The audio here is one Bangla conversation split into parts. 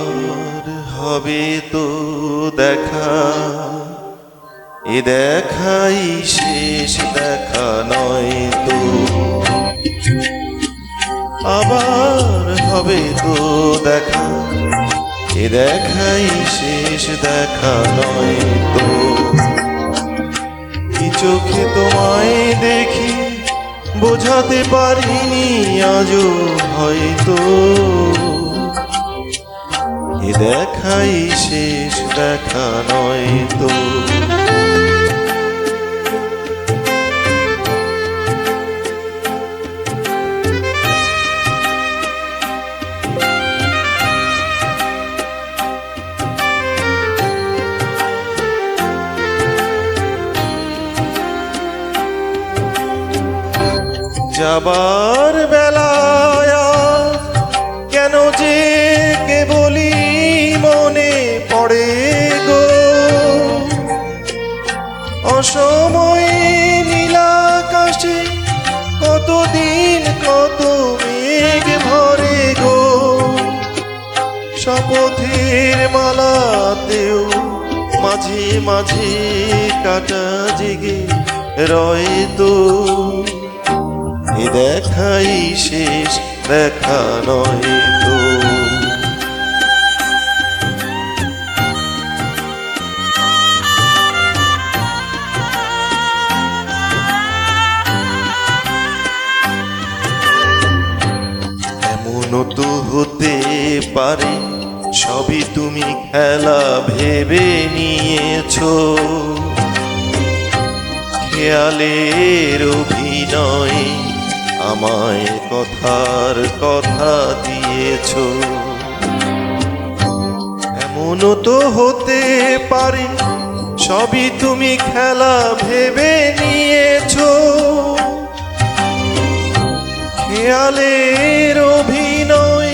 আবার হবে তো দেখা, এ দেখাই শেষ দেখা নয় তো। আবার হবে তো দেখা, এ দেখাই শেষ দেখা নয় তো। কি চোখে তোমায় দেখি বোঝাতে পারিনি আজও হয়তো, এ দেখাই শেষ দেখা নয় তো। যাবার বেলায় কেন যে কেবলই মনে পড়ে গো, অসময়ে নীলাকাশে কতদিন কত মেঘ ভরে গো। শপথের মালাতেও মাঝে মাঝে কাটা জেগে রয় তো, এ দেখাই শেষ দেখা নয় তো। এমনও তো হতে পারে সবই তুমি খেলা ভেবে নিয়েছো, খেয়ালের অভিনয় আমায় কথার কথা দিয়েছ। এমনও তো হতে পারে সবই তুমি খেলা ভেবে নিয়েছ, খেয়ালের অভিনয়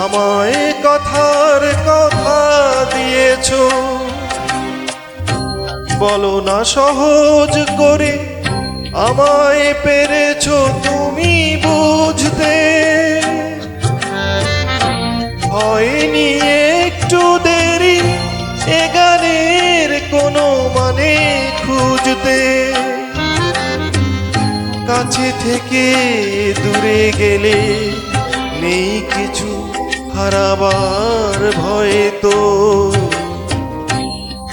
আমায় কথার কথা দিয়েছ। বলো না সহজ করে আমায় পেরেছ তুমি বুঝতে, হয়নি একটু দেরি এ গানের কোনো মানে খুঁজতে। কাছে থেকে দূরে গেলে নেই কিছু হারাবার ভয় তো,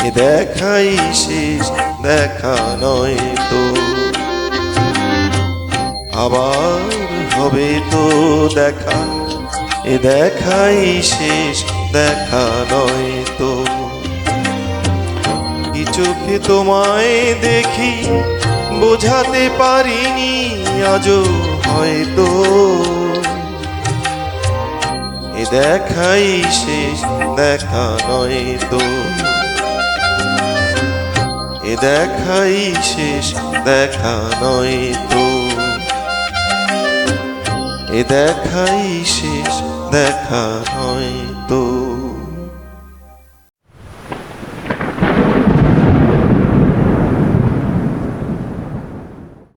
এ দেখাই শেষ দেখা নয় তো। আবার হবে তো দেখা, এ দেখাই শেষ দেখা নয় তো। কি চোখে তোমায় দেখি বোঝাতে পারিনি আজও হয়তো, এ দেখাই শেষ দেখা নয় তো। এ দেখাই শেষ দেখা নয় তো, এ দেখাই শেষ দেখা নয়।